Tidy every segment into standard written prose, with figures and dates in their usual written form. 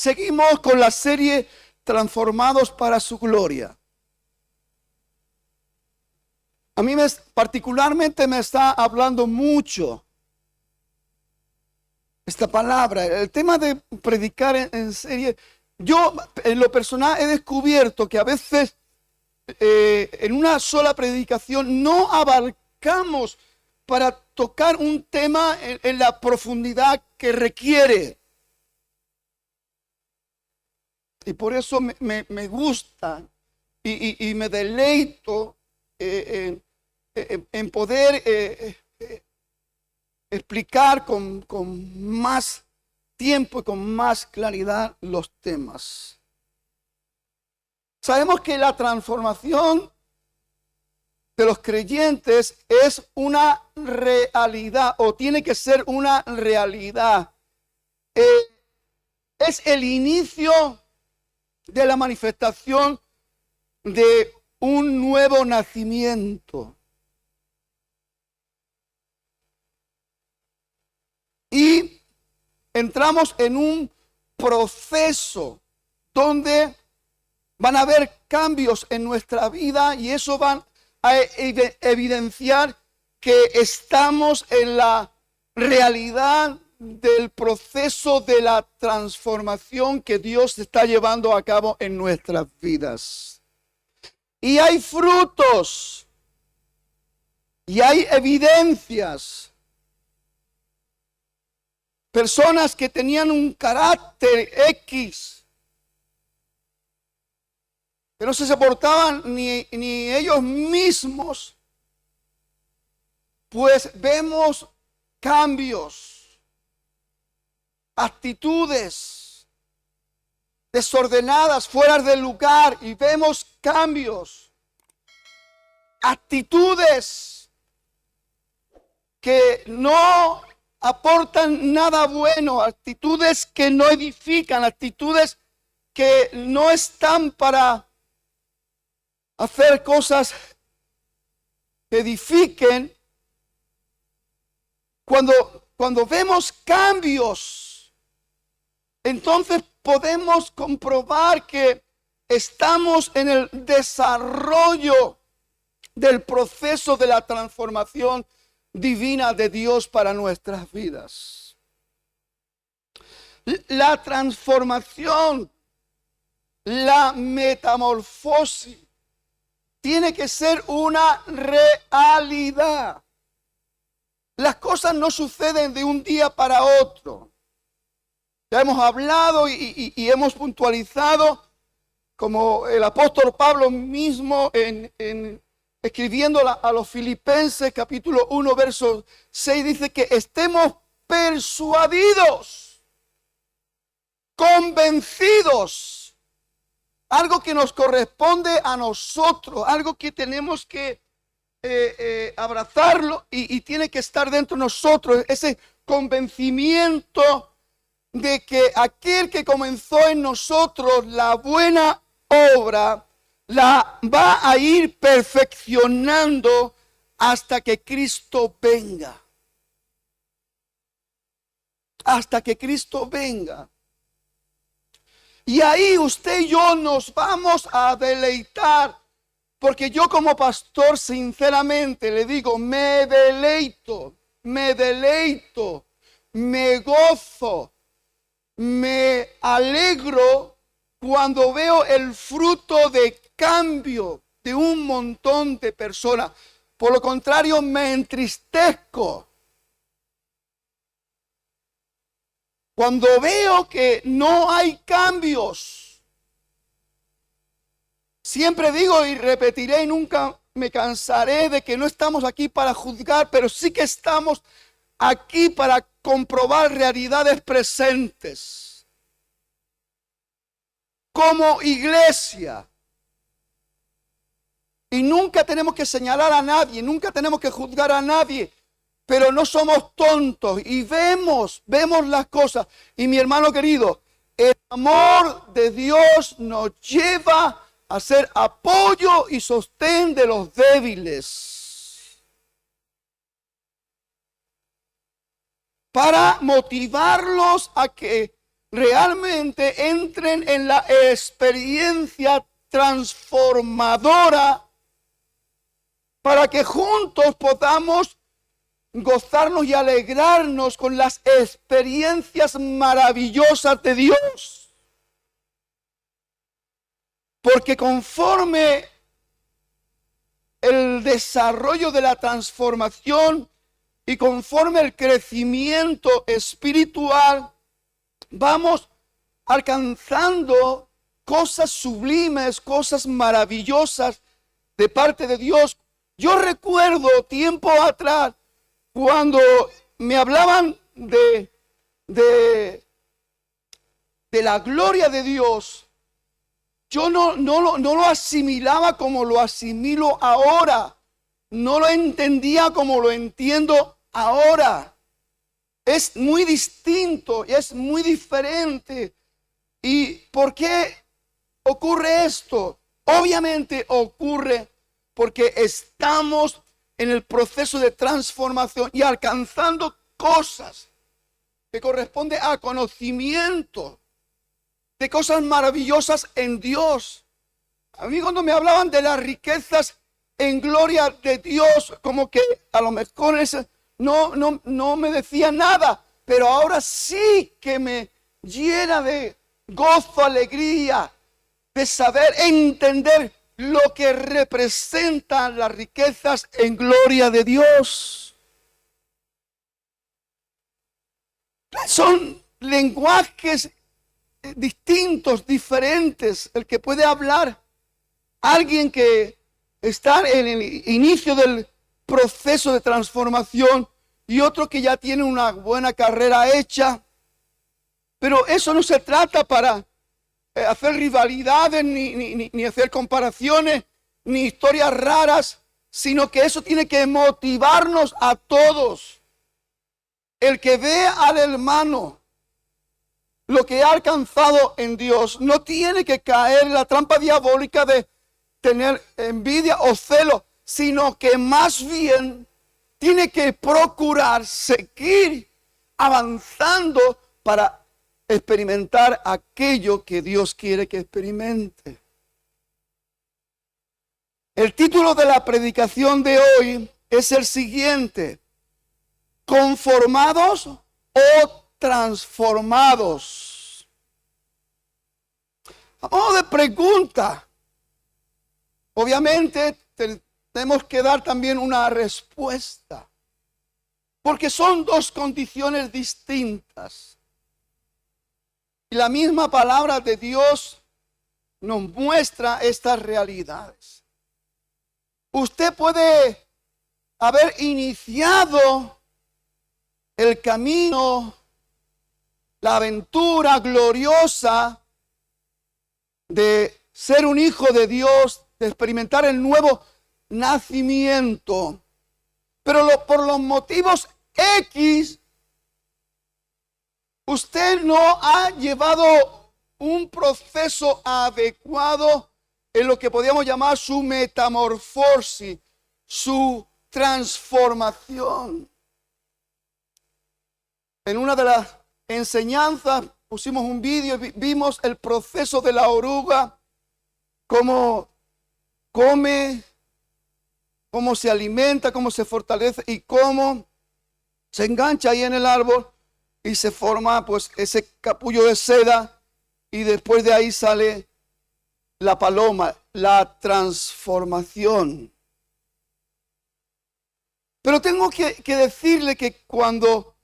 seguimos con la serie Transformados para su Gloria. A mí particularmente me está hablando mucho esta palabra. El tema de predicar en serie. Yo en lo personal he descubierto que a veces en una sola predicación no abarcamos para tocar un tema en la profundidad que requiere. Y por eso me gusta y me deleito en poder explicar con más tiempo y con más claridad los temas. Sabemos que la transformación de los creyentes es una realidad, o tiene que ser una realidad. Es el inicio de la manifestación de un nuevo nacimiento. Y entramos en un proceso donde van a haber cambios en nuestra vida y eso va a evidenciar que estamos en la realidad del proceso de la transformación que Dios está llevando a cabo en nuestras vidas. Y hay frutos y hay evidencias. Personas que tenían un carácter X, que no se soportaban ni ellos mismos, pues vemos cambios, actitudes desordenadas, fuera del lugar, y vemos cambios, actitudes que no aportan nada bueno, actitudes que no edifican, actitudes que no están para hacer cosas que edifiquen. Cuando vemos cambios, entonces podemos comprobar que estamos en el desarrollo del proceso de la transformación divina de Dios para nuestras vidas. La transformación, la metamorfosis, tiene que ser una realidad. Las cosas no suceden de un día para otro. Ya hemos hablado y hemos puntualizado, como el apóstol Pablo mismo escribiendo a los Filipenses capítulo 1 verso 6 dice que estemos persuadidos, convencidos, algo que nos corresponde a nosotros, algo que tenemos que abrazarlo y tiene que estar dentro de nosotros, ese convencimiento de que aquel que comenzó en nosotros la buena obra la va a ir perfeccionando hasta que Cristo venga. Hasta que Cristo venga. Y ahí usted y yo nos vamos a deleitar. Porque yo como pastor sinceramente le digo, me deleito, me gozo, me alegro cuando veo el fruto de cambio de un montón de personas. Por lo contrario, me entristezco cuando veo que no hay cambios. Siempre digo y repetiré y nunca me cansaré de que no estamos aquí para juzgar, pero sí que estamos aquí para comprobar realidades presentes. Como iglesia. Y nunca tenemos que señalar a nadie, nunca tenemos que juzgar a nadie, pero no somos tontos y vemos las cosas. Y mi hermano querido, el amor de Dios nos lleva a ser apoyo y sostén de los débiles, para motivarlos a que realmente entren en la experiencia transformadora para que juntos podamos gozarnos y alegrarnos con las experiencias maravillosas de Dios. Porque conforme el desarrollo de la transformación y conforme el crecimiento espiritual, vamos alcanzando cosas sublimes, cosas maravillosas de parte de Dios. Yo recuerdo tiempo atrás cuando me hablaban de la gloria de Dios. Yo no lo asimilaba como lo asimilo ahora. No lo entendía como lo entiendo ahora. Es muy distinto, es muy diferente. ¿Y por qué ocurre esto? Obviamente ocurre porque estamos en el proceso de transformación y alcanzando cosas que corresponde a conocimiento de cosas maravillosas en Dios. A mí cuando me hablaban de las riquezas en gloria de Dios, como que a lo mejor no me decía nada, pero ahora sí que me llena de gozo, alegría, de saber entender lo que representan las riquezas en gloria de Dios. Son lenguajes distintos, diferentes, el que puede hablar alguien que está en el inicio del proceso de transformación y otro que ya tiene una buena carrera hecha. Pero eso no se trata para hacer rivalidades, ni hacer comparaciones, ni historias raras, sino que eso tiene que motivarnos a todos. El que ve al hermano lo que ha alcanzado en Dios no tiene que caer en la trampa diabólica de tener envidia o celo, sino que más bien tiene que procurar seguir avanzando para experimentar aquello que Dios quiere que experimente. El título de la predicación de hoy es el siguiente: ¿conformados o transformados? A modo de pregunta, obviamente tenemos que dar también una respuesta, porque son dos condiciones distintas. Y la misma palabra de Dios nos muestra estas realidades. Usted puede haber iniciado el camino, la aventura gloriosa de ser un hijo de Dios, de experimentar el nuevo nacimiento, pero por los motivos X, usted no ha llevado un proceso adecuado en lo que podríamos llamar su metamorfosis, su transformación. En una de las enseñanzas pusimos un vídeo y vimos el proceso de la oruga, cómo come, cómo se alimenta, cómo se fortalece y cómo se engancha ahí en el árbol y se forma pues ese capullo de seda y después de ahí sale la paloma, la transformación. Pero tengo que decirle que cuando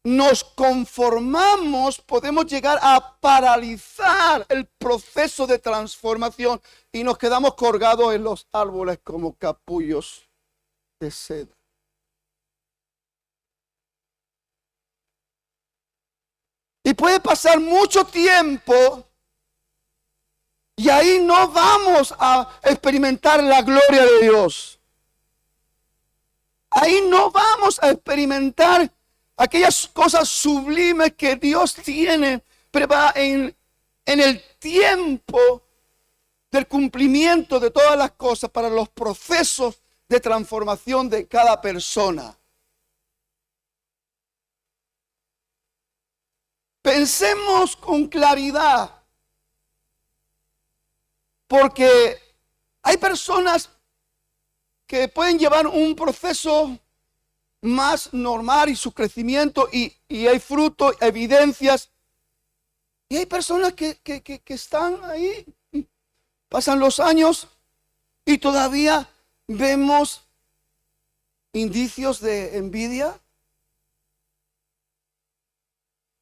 nos conformamos, podemos llegar a paralizar el proceso de transformación y nos quedamos colgados en los árboles como capullos de seda. Y puede pasar mucho tiempo y ahí no vamos a experimentar la gloria de Dios. Ahí no vamos a experimentar aquellas cosas sublimes que Dios tiene preparadas en el tiempo del cumplimiento de todas las cosas para los procesos de transformación de cada persona. Pensemos con claridad, porque hay personas que pueden llevar un proceso más normal y su crecimiento y hay frutos, evidencias. Y hay personas que están ahí, pasan los años y todavía vemos indicios de envidia,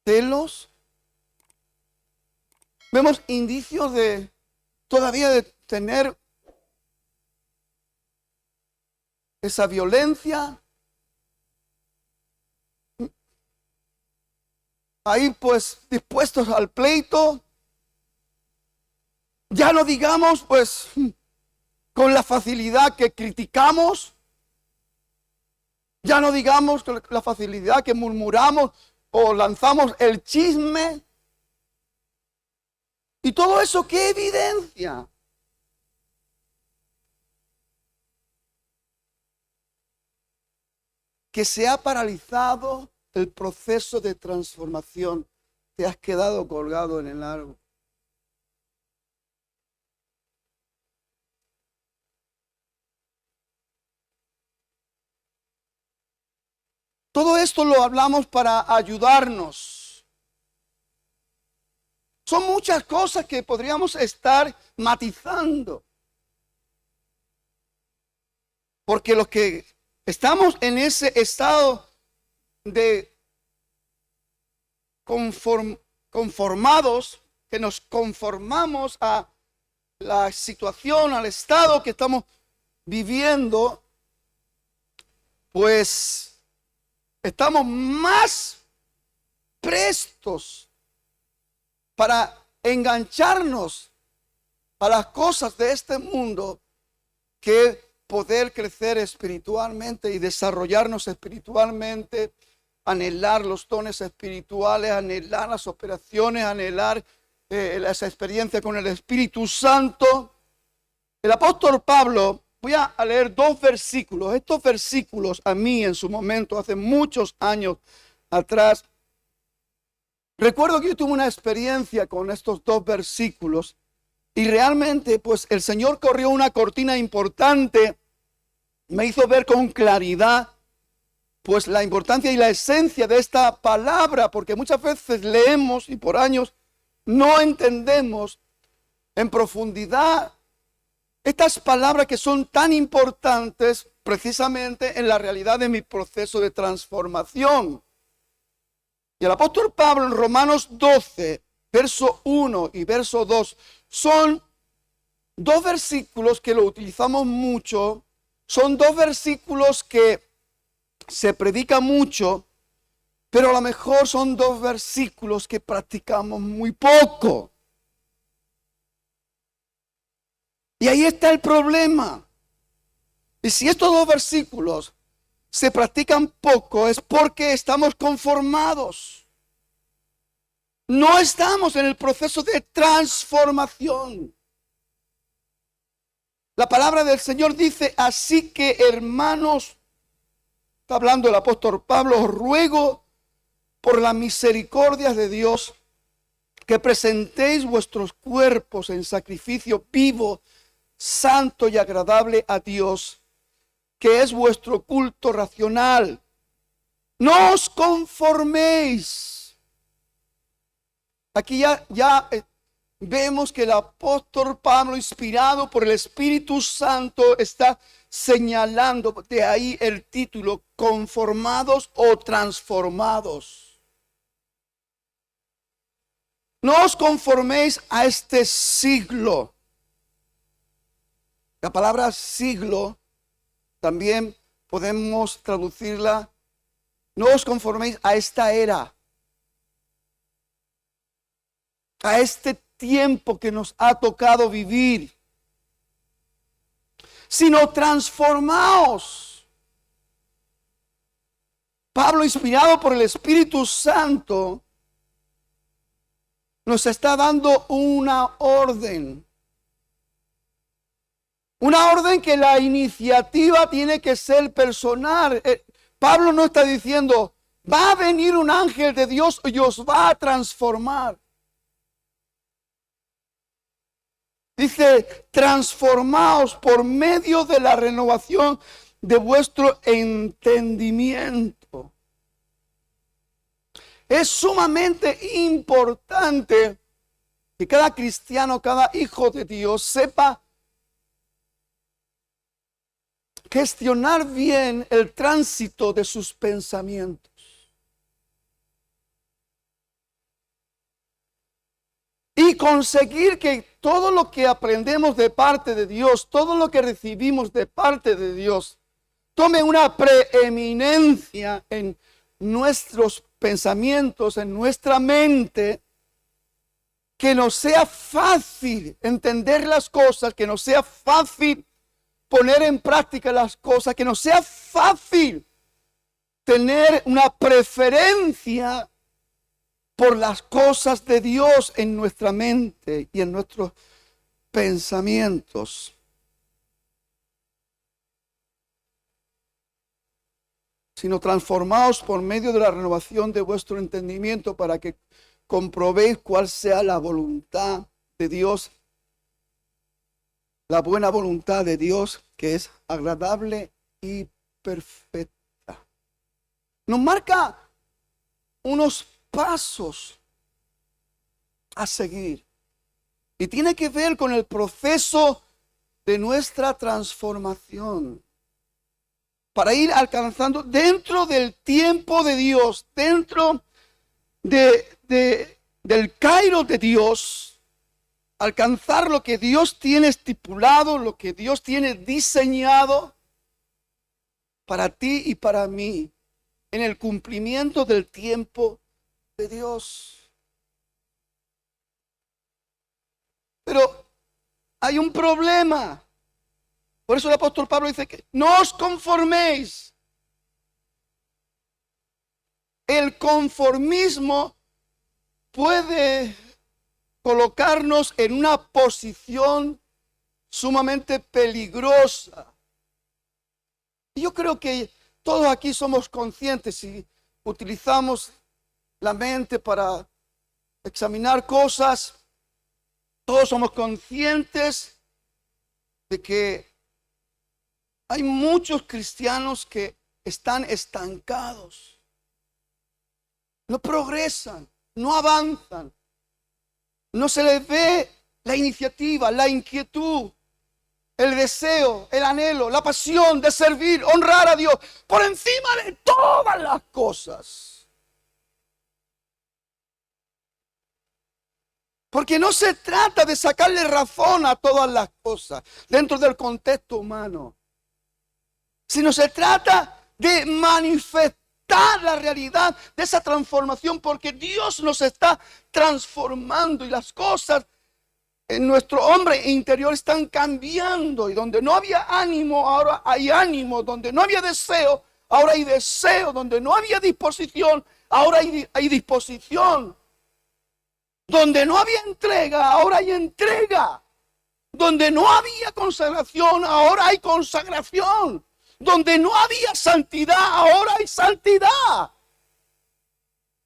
celos. Vemos indicios de todavía de tener esa violencia. Ahí pues dispuestos al pleito. Ya no digamos pues con la facilidad que criticamos. Ya no digamos con la facilidad que murmuramos o lanzamos el chisme. Y todo eso, ¿qué evidencia? Que se ha paralizado el proceso de transformación. Te has quedado colgado en el árbol. Todo esto lo hablamos para ayudarnos. Son muchas cosas que podríamos estar matizando. Porque los que estamos en ese estado de conformados, que nos conformamos a la situación, al estado que estamos viviendo, pues estamos más prestos para engancharnos a las cosas de este mundo que poder crecer espiritualmente y desarrollarnos espiritualmente, anhelar los dones espirituales, anhelar las operaciones, anhelar esa experiencia con el Espíritu Santo. El apóstol Pablo, voy a leer 2 versículos. Estos versículos a mí en su momento, hace muchos años atrás, recuerdo que yo tuve una experiencia con estos 2 versículos y realmente pues el Señor corrió una cortina importante, me hizo ver con claridad pues la importancia y la esencia de esta palabra, porque muchas veces leemos y por años no entendemos en profundidad estas palabras que son tan importantes precisamente en la realidad de mi proceso de transformación. Y el apóstol Pablo en Romanos 12, verso 1 y verso 2, son 2 versículos que lo utilizamos mucho, son 2 versículos que se predica mucho, pero a lo mejor son 2 versículos que practicamos muy poco. Y ahí está el problema. Y si estos 2 versículos se practican poco, es porque estamos conformados. No estamos en el proceso de transformación. La palabra del Señor dice, así que hermanos, está hablando el apóstol Pablo, os ruego por las misericordias de Dios que presentéis vuestros cuerpos en sacrificio vivo, santo y agradable a Dios, que es vuestro culto racional. No os conforméis. Aquí ya vemos que el apóstol Pablo, inspirado por el Espíritu Santo, está señalando, de ahí el título, conformados o transformados. No os conforméis a este siglo. La palabra siglo también podemos traducirla, no os conforméis a esta era, a este tiempo que nos ha tocado vivir, sino transformaos. Pablo, inspirado por el Espíritu Santo, nos está dando una orden. Una orden que la iniciativa tiene que ser personal. Pablo no está diciendo, Va a venir un ángel de Dios y os va a transformar. Dice, transformaos por medio de la renovación de vuestro entendimiento. Es sumamente importante que cada cristiano, cada hijo de Dios sepa gestionar bien el tránsito de sus pensamientos. Y conseguir que todo lo que aprendemos de parte de Dios, todo lo que recibimos de parte de Dios, tome una preeminencia en nuestros pensamientos, en nuestra mente, que nos sea fácil entender las cosas, que nos sea fácil poner en práctica las cosas, que nos sea fácil tener una preferencia por las cosas de Dios en nuestra mente y en nuestros pensamientos. Sino transformaos por medio de la renovación de vuestro entendimiento para que comprobéis cuál sea la voluntad de Dios, la buena voluntad de Dios, que es agradable y perfecta. Nos marca unos pasos a seguir y tiene que ver con el proceso de nuestra transformación para ir alcanzando dentro del tiempo de Dios, dentro del Kairos de Dios, alcanzar lo que Dios tiene estipulado, lo que Dios tiene diseñado para ti y para mí, en el cumplimiento del tiempo de Dios. Pero hay un problema. Por eso el apóstol Pablo dice que no os conforméis. El conformismo puede colocarnos en una posición sumamente peligrosa. Yo creo que todos aquí somos conscientes y utilizamos la mente para examinar cosas. Todos somos conscientes de que hay muchos cristianos que están estancados. No progresan, no avanzan. No se les ve la iniciativa, la inquietud, el deseo, el anhelo, la pasión de servir, honrar a Dios por encima de todas las cosas. Porque no se trata de sacarle razón a todas las cosas dentro del contexto humano, sino se trata de manifestar la realidad de esa transformación, porque Dios nos está transformando y las cosas en nuestro hombre interior están cambiando, y donde no había ánimo, ahora hay ánimo, donde no había deseo, ahora hay deseo, donde no había disposición, ahora hay disposición, donde no había entrega, ahora hay entrega, donde no había consagración, ahora hay consagración, donde no había santidad, ahora hay santidad.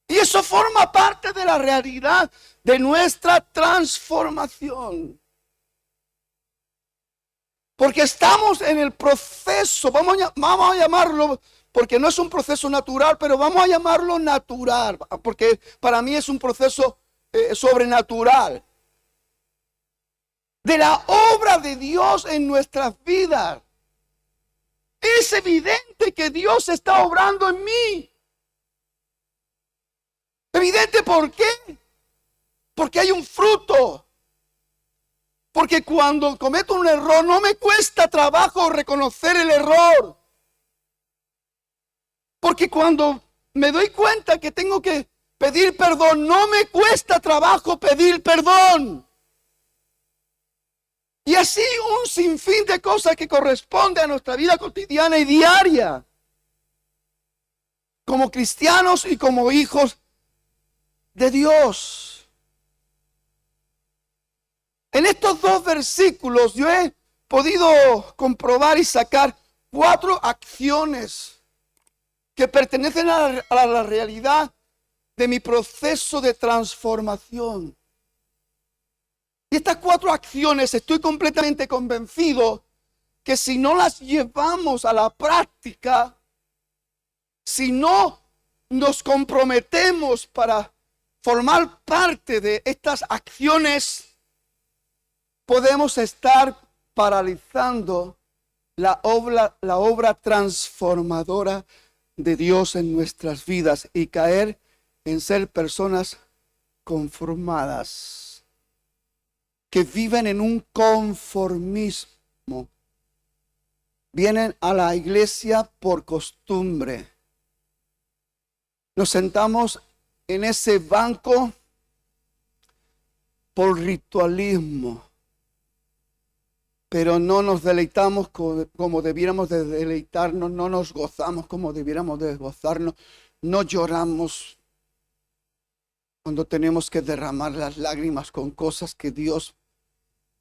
Y eso forma parte de la realidad de nuestra transformación. Porque estamos en el proceso, vamos a llamarlo, porque no es un proceso natural, pero vamos a llamarlo natural, porque para mí es un proceso sobrenatural. De la obra de Dios en nuestras vidas. Es evidente que Dios está obrando en mí. Evidente, ¿por qué? Porque hay un fruto. Porque cuando cometo un error no me cuesta trabajo reconocer el error. Porque cuando me doy cuenta que tengo que pedir perdón, no me cuesta trabajo pedir perdón. Y así un sinfín de cosas que corresponden a nuestra vida cotidiana y diaria. Como cristianos y como hijos de Dios. En estos dos versículos yo he podido comprobar y sacar 4 acciones que pertenecen a la realidad de mi proceso de transformación. Y estas 4 acciones estoy completamente convencido que si no las llevamos a la práctica, si no nos comprometemos para formar parte de estas acciones, podemos estar paralizando la obra transformadora de Dios en nuestras vidas y caer en ser personas conformadas, que viven en un conformismo. Vienen a la iglesia por costumbre. Nos sentamos en ese banco por ritualismo, pero no nos deleitamos como debiéramos de deleitarnos, no nos gozamos como debiéramos de gozarnos, no lloramos cuando tenemos que derramar las lágrimas con cosas que Dios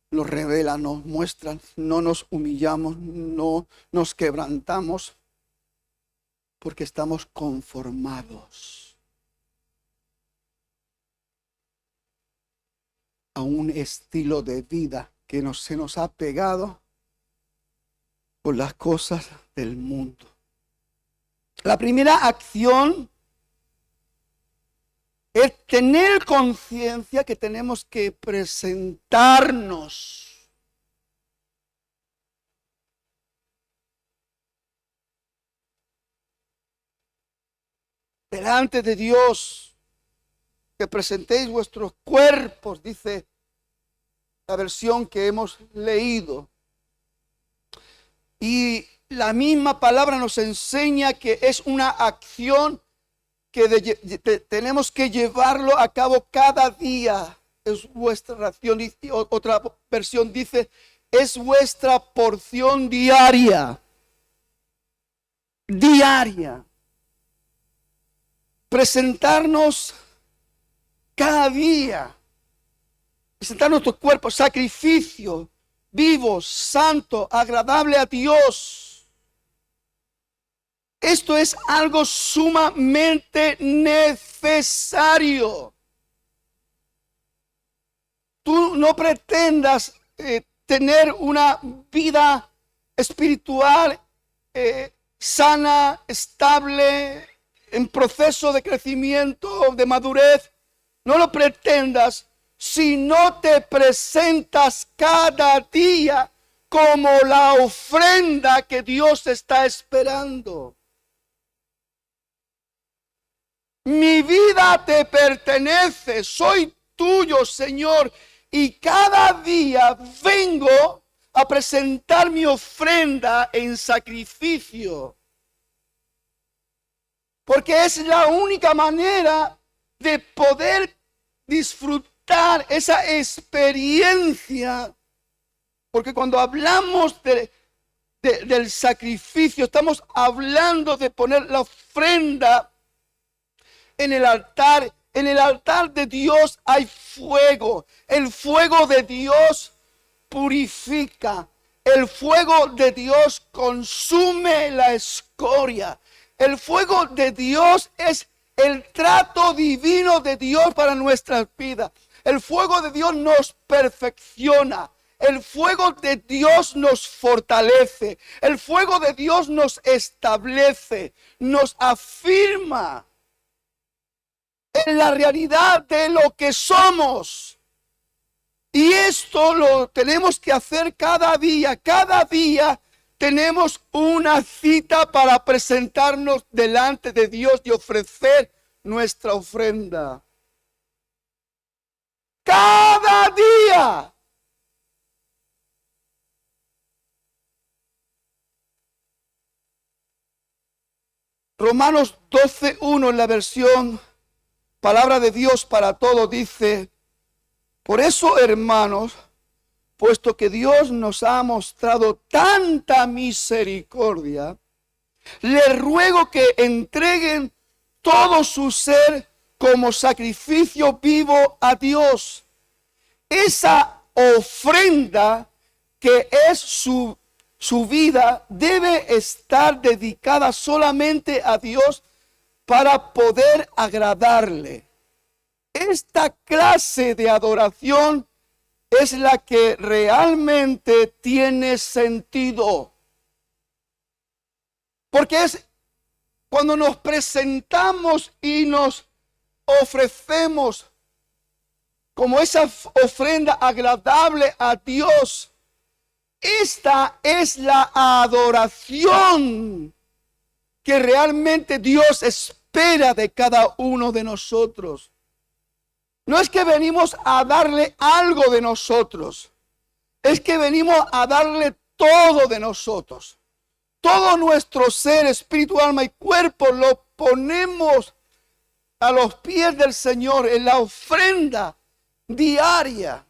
nos revela, nos muestra, no nos humillamos, no nos quebrantamos, porque estamos conformados a un estilo de vida que se nos ha pegado por las cosas del mundo. La primera acción es tener conciencia que tenemos que presentarnos delante de Dios, que presentéis vuestros cuerpos, dice la versión que hemos leído. Y la misma palabra nos enseña que es una acción que tenemos que llevarlo a cabo cada día. Es vuestra ración. Y otra versión dice, es vuestra porción diaria. Diaria. Presentarnos cada día. Presentar nuestro cuerpo, sacrificio, vivo, santo, agradable a Dios. Esto es algo sumamente necesario. Tú no pretendas tener una vida espiritual sana, estable, en proceso de crecimiento, de madurez. No lo pretendas si no te presentas cada día como la ofrenda que Dios está esperando. Mi vida te pertenece, soy tuyo, Señor, y cada día vengo a presentar mi ofrenda en sacrificio. Porque es la única manera de poder disfrutar esa experiencia. Porque cuando hablamos del sacrificio, estamos hablando de poner la ofrenda en el altar. En el altar de Dios hay fuego. El fuego de Dios purifica. El fuego de Dios consume la escoria. El fuego de Dios es el trato divino de Dios para nuestras vidas. El fuego de Dios nos perfecciona. El fuego de Dios nos fortalece. El fuego de Dios nos establece, nos afirma en la realidad de lo que somos. Y esto lo tenemos que hacer cada día. Cada día tenemos una cita para presentarnos delante de Dios y ofrecer nuestra ofrenda. Cada día. Romanos 12:1 en la versión Palabra de Dios para Todos dice: por eso, hermanos, puesto que Dios nos ha mostrado tanta misericordia, les ruego que entreguen todo su ser como sacrificio vivo a Dios. Esa ofrenda que es su su vida debe estar dedicada solamente a Dios para poder agradarle. Esta clase de adoración es la que realmente tiene sentido. Porque es cuando nos presentamos y nos ofrecemos como esa ofrenda agradable a Dios. Esta es la adoración que realmente Dios espera de cada uno de nosotros. No es que venimos a darle algo de nosotros, es que venimos a darle todo de nosotros. Todo nuestro ser, espíritu, alma y cuerpo lo ponemos a los pies del Señor en la ofrenda diaria.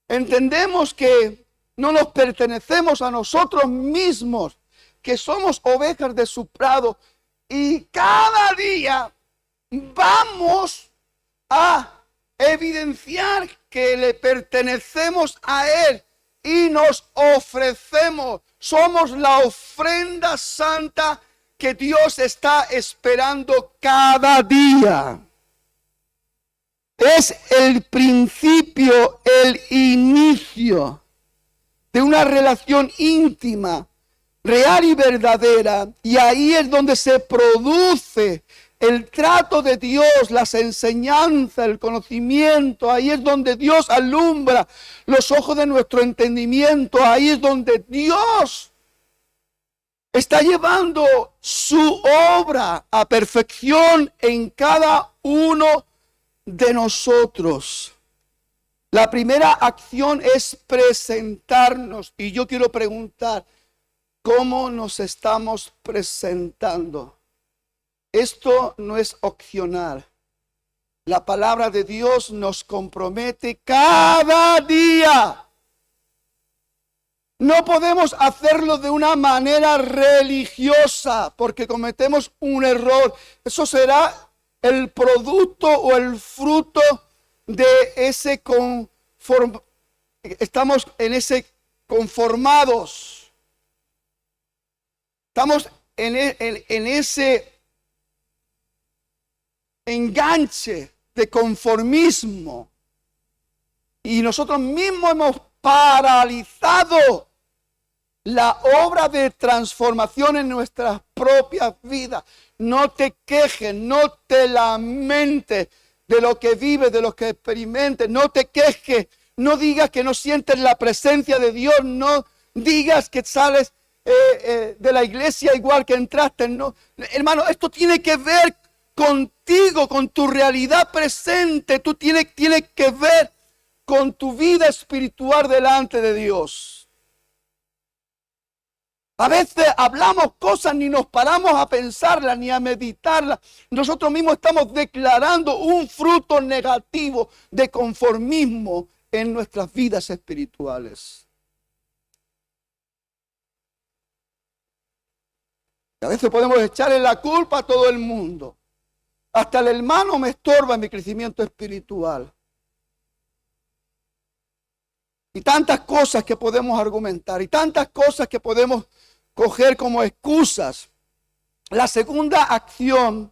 Entendemos que no nos pertenecemos a nosotros mismos, que somos ovejas de su prado, y cada día vamos a evidenciar que le pertenecemos a Él y nos ofrecemos. Somos la ofrenda santa que Dios está esperando cada día. Es el principio, el inicio de una relación íntima, real y verdadera. Y ahí es donde se produce el trato de Dios, las enseñanzas, el conocimiento. Ahí es donde Dios alumbra los ojos de nuestro entendimiento. Ahí es donde Dios está llevando su obra a perfección en cada uno de nosotros. La primera acción es presentarnos. Y yo quiero preguntar, ¿cómo nos estamos presentando? Esto no es opcional. La palabra de Dios nos compromete cada día. No podemos hacerlo de una manera religiosa porque cometemos un error. Eso será el producto o el fruto de ese estamos en ese conformados. Estamos en ese enganche de conformismo. Y nosotros mismos hemos paralizado la obra de transformación en nuestras propias vidas. No te quejes, no te lamentes de lo que vives, de lo que experimentes. No te quejes, no digas que no sientes la presencia de Dios. No digas que sales de la iglesia igual que entraste. No, hermano, esto tiene que ver contigo, con tu realidad presente. Tú tienes que ver con tu vida espiritual delante de Dios. A veces hablamos cosas, ni nos paramos a pensarlas, ni a meditarlas. Nosotros mismos estamos declarando un fruto negativo de conformismo en nuestras vidas espirituales. Y a veces podemos echarle la culpa a todo el mundo. Hasta el hermano me estorba en mi crecimiento espiritual. Y tantas cosas que podemos argumentar, y tantas cosas que podemos coger como excusas. La segunda acción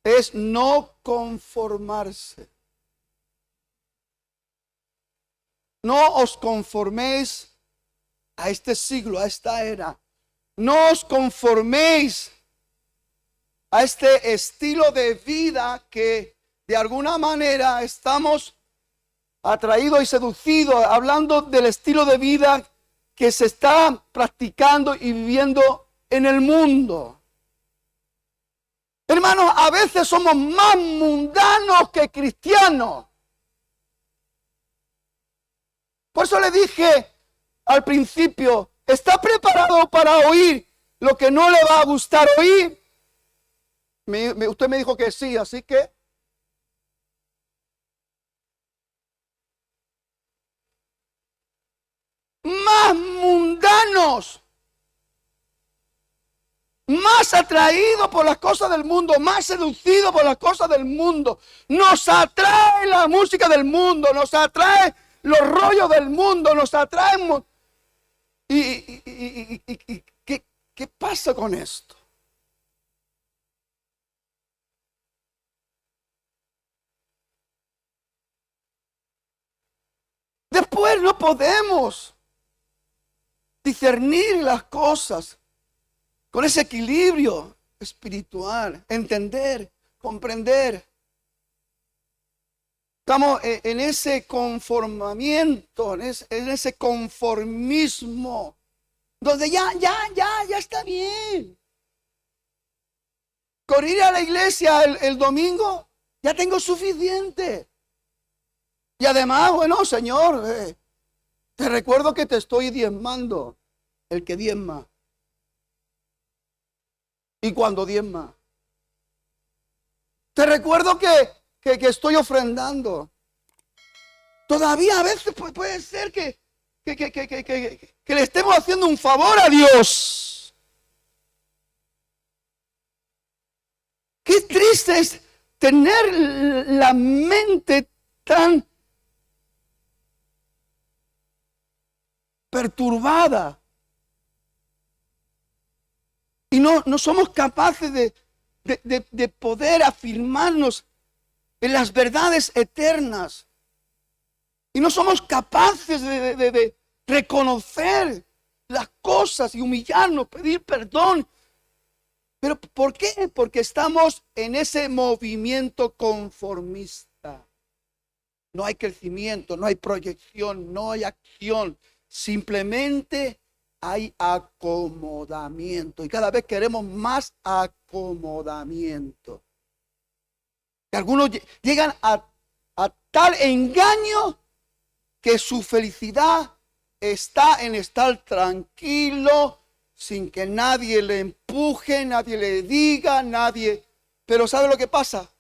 es no conformarse. No os conforméis a este siglo, a esta era. No os conforméis a este estilo de vida que de alguna manera estamos atraídos y seducidos, hablando del estilo de vida que se está practicando y viviendo en el mundo. Hermanos, a veces somos más mundanos que cristianos. Por eso le dije al principio, ¿está preparado para oír lo que no le va a gustar oír? Usted me dijo que sí, así que más mundanos, más atraídos por las cosas del mundo, más seducidos por las cosas del mundo. Nos atrae la música del mundo, nos atrae los rollos del mundo, nos atraemos. ¿Qué pasa con esto? Después no podemos discernir las cosas con ese equilibrio espiritual, entender, comprender. Estamos en ese conformamiento, en ese conformismo, donde ya está bien. Con ir a la iglesia el domingo, ya tengo suficiente. Y además, bueno, Señor, te recuerdo que te estoy diezmando, el que diezma. ¿Y cuando diezma? Te recuerdo que estoy ofrendando. Todavía a veces puede ser que le estemos haciendo un favor a Dios. Qué triste es tener la mente tan perturbada. Y no somos capaces de poder afirmarnos en las verdades eternas. Y no somos capaces de reconocer las cosas y humillarnos, pedir perdón. ¿Pero por qué? Porque estamos en ese movimiento conformista. No hay crecimiento, no hay proyección, no hay acción. Simplemente hay acomodamiento. Y cada vez queremos más acomodamiento. Y algunos llegan a tal engaño que su felicidad está en estar tranquilo, sin que nadie le empuje, nadie le diga, nadie. Pero ¿sabe lo que pasa?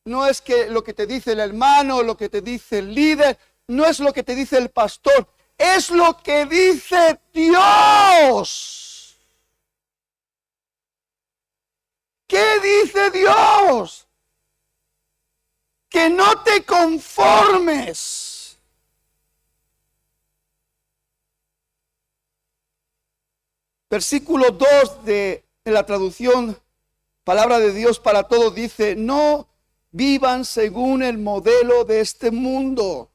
No es que lo que te dice el hermano, lo que te dice el líder, no es lo que te dice el pastor. Es lo que dice Dios. ¿Qué dice Dios? Que no te conformes. Versículo 2 de la traducción Palabra de Dios para Todos dice: no vivan según el modelo de este mundo.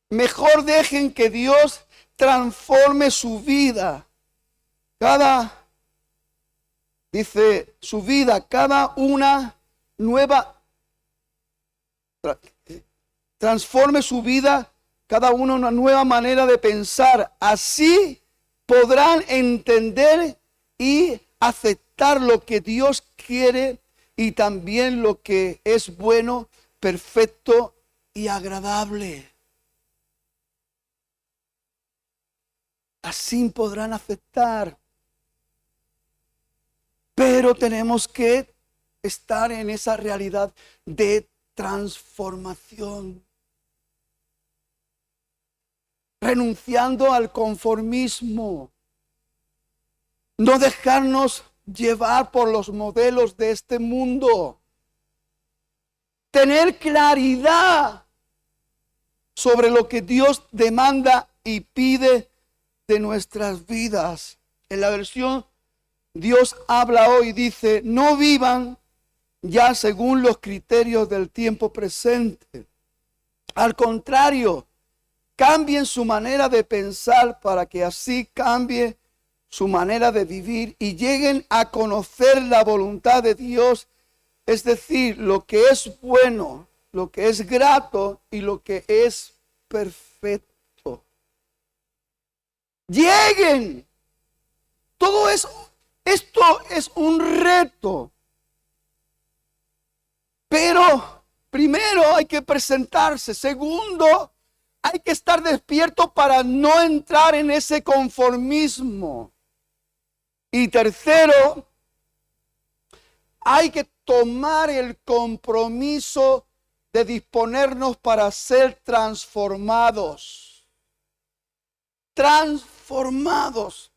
Mejor dejen que Dios transforme su vida. Cada una nueva, transforme su vida, cada uno una nueva manera de pensar. Así podrán entender y aceptar lo que Dios quiere y también lo que es bueno, perfecto y agradable. Así podrán aceptar. Pero tenemos que estar en esa realidad de transformación. Renunciando al conformismo. No dejarnos llevar por los modelos de este mundo. Tener claridad sobre lo que Dios demanda y pide de nuestras vidas. En la versión Dios habla hoy, dice: no vivan ya según los criterios del tiempo presente. Al contrario, cambien su manera de pensar para que así cambie su manera de vivir y lleguen a conocer la voluntad de Dios, es decir, lo que es bueno, lo que es grato y lo que es perfecto. Lleguen. Todo eso, esto es un reto. Pero primero hay que presentarse. Segundo, hay que estar despierto para no entrar en ese conformismo. Y tercero, hay que tomar el compromiso de disponernos para ser transformados. Transformados.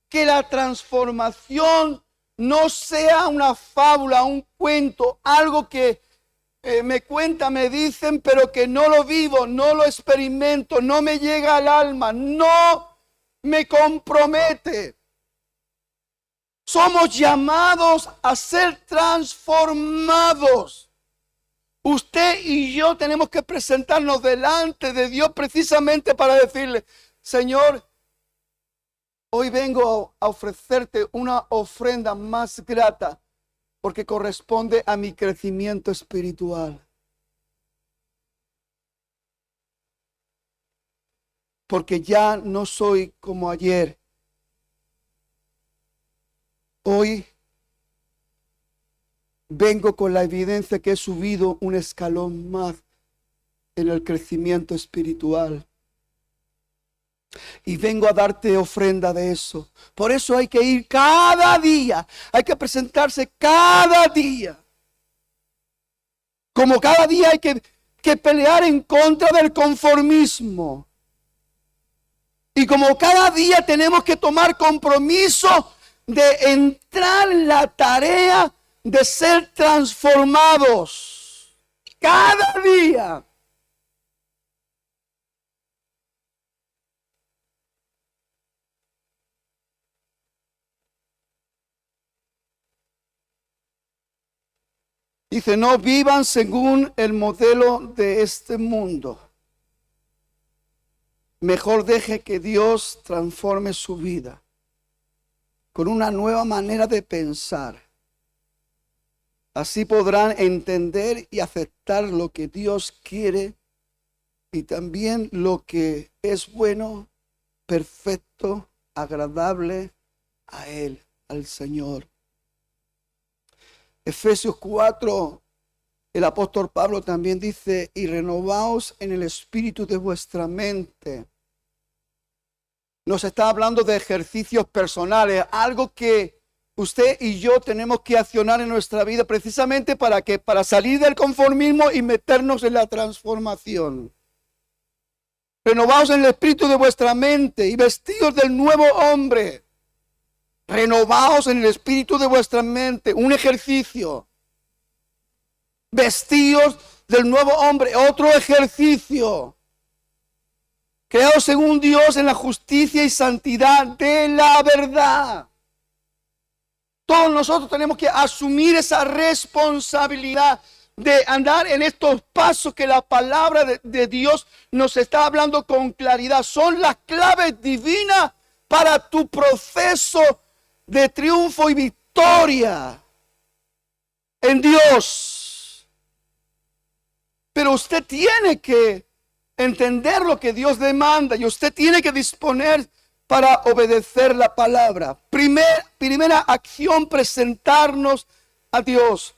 Que la transformación no sea una fábula, un cuento, algo que me cuentan, me dicen, pero que no lo vivo, no lo experimento, no me llega al alma. No, me compromete. Somos llamados a ser transformados. Usted y yo tenemos que presentarnos delante de Dios precisamente para decirle: Señor, hoy vengo a ofrecerte una ofrenda más grata porque corresponde a mi crecimiento espiritual. Porque ya no soy como ayer. Hoy vengo con la evidencia que he subido un escalón más en el crecimiento espiritual. Y vengo a darte ofrenda de eso. Por eso hay que ir cada día. Hay que presentarse cada día. Como cada día hay que pelear en contra del conformismo. Y como cada día tenemos que tomar compromiso de entrar en la tarea de ser transformados. Cada día. Dice: no vivan según el modelo de este mundo. Mejor deje que Dios transforme su vida con una nueva manera de pensar. Así podrán entender y aceptar lo que Dios quiere y también lo que es bueno, perfecto, agradable a Él, al Señor. Efesios 4, el apóstol Pablo también dice: y renovaos en el espíritu de vuestra mente. Nos está hablando de ejercicios personales, algo que usted y yo tenemos que accionar en nuestra vida precisamente para salir del conformismo y meternos en la transformación. Renovaos en el espíritu de vuestra mente y vestidos del nuevo hombre. Renovaos en el espíritu de vuestra mente, un ejercicio. Vestidos del nuevo hombre, otro ejercicio. Creados según Dios en la justicia y santidad de la verdad. Todos nosotros tenemos que asumir esa responsabilidad de andar en estos pasos que la palabra de Dios nos está hablando con claridad. Son las claves divinas para tu proceso de triunfo y victoria en Dios. Pero usted tiene que entender lo que Dios demanda y usted tiene que disponer para obedecer la palabra. Primera acción, presentarnos a Dios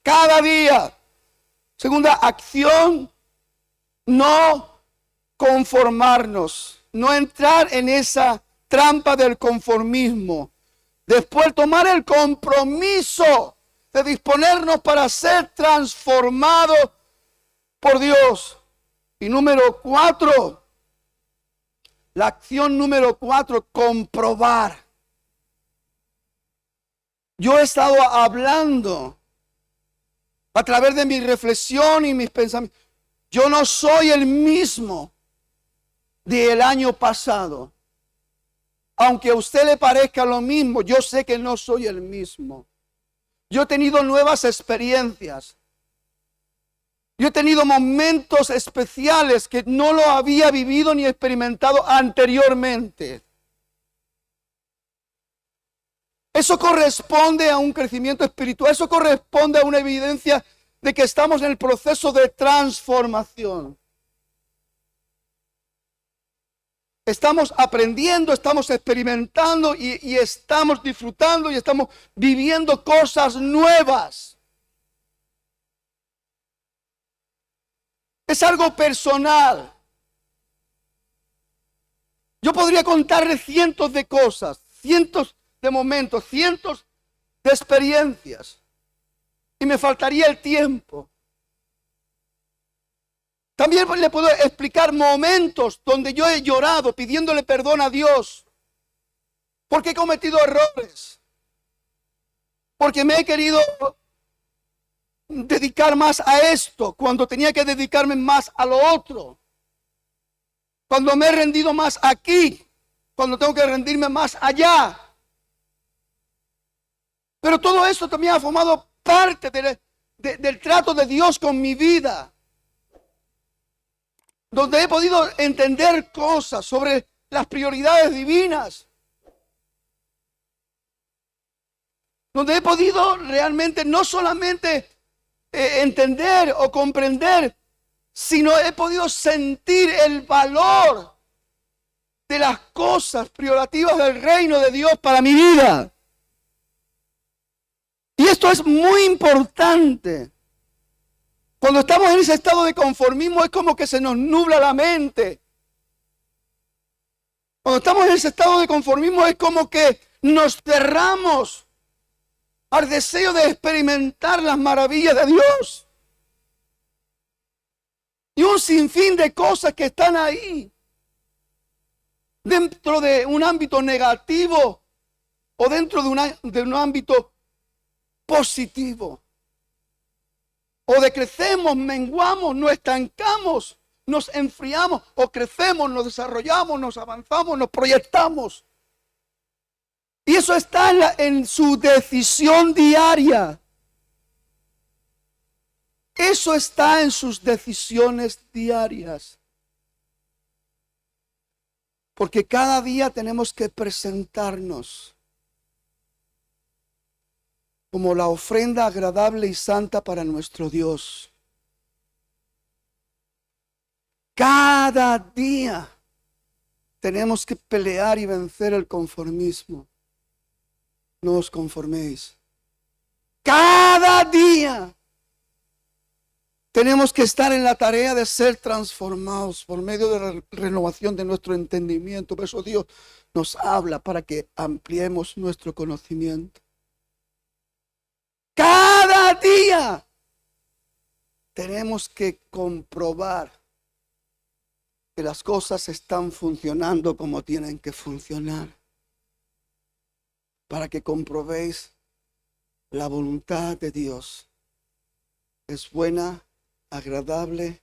cada día. Segunda acción, no conformarnos, no entrar en esa trampa del conformismo. Después tomar el compromiso de disponernos para ser transformados por Dios. Y número 4, la acción número 4, comprobar. Yo he estado hablando a través de mi reflexión y mis pensamientos. Yo no soy el mismo del año pasado. Aunque a usted le parezca lo mismo, yo sé que no soy el mismo. Yo he tenido nuevas experiencias. Yo he tenido momentos especiales que no lo había vivido ni experimentado anteriormente. Eso corresponde a un crecimiento espiritual. Eso corresponde a una evidencia de que estamos en el proceso de transformación. Estamos aprendiendo, estamos experimentando y estamos disfrutando y estamos viviendo cosas nuevas. Es algo personal. Yo podría contarle cientos de cosas, cientos de momentos, cientos de experiencias. Y me faltaría el tiempo. También le puedo explicar momentos donde yo he llorado pidiéndole perdón a Dios. Porque he cometido errores. Porque me he querido dedicar más a esto cuando tenía que dedicarme más a lo otro. Cuando me he rendido más aquí cuando tengo que rendirme más allá. Pero todo eso también ha formado parte del trato de Dios con mi vida, donde he podido entender cosas sobre las prioridades divinas, donde he podido realmente no solamente entender o comprender, sino he podido sentir el valor de las cosas priorativas del reino de Dios para mi vida. Y esto es muy importante. Cuando estamos en ese estado de conformismo es como que se nos nubla la mente. Cuando estamos en ese estado de conformismo es como que nos cerramos al deseo de experimentar las maravillas de Dios. Y un sinfín de cosas que están ahí, dentro de un ámbito negativo o dentro de un ámbito positivo. O decrecemos, menguamos, nos estancamos, nos enfriamos, o crecemos, nos desarrollamos, nos avanzamos, nos proyectamos. Y eso está en su decisión diaria. Eso está en sus decisiones diarias. Porque cada día tenemos que presentarnos como la ofrenda agradable y santa para nuestro Dios. Cada día tenemos que pelear y vencer el conformismo. No os conforméis. Cada día tenemos que estar en la tarea de ser transformados por medio de la renovación de nuestro entendimiento. Por eso Dios nos habla para que ampliemos nuestro conocimiento. Cada día tenemos que comprobar que las cosas están funcionando como tienen que funcionar, para que comprobéis la voluntad de Dios. Es buena, agradable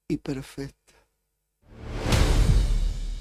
y perfecta.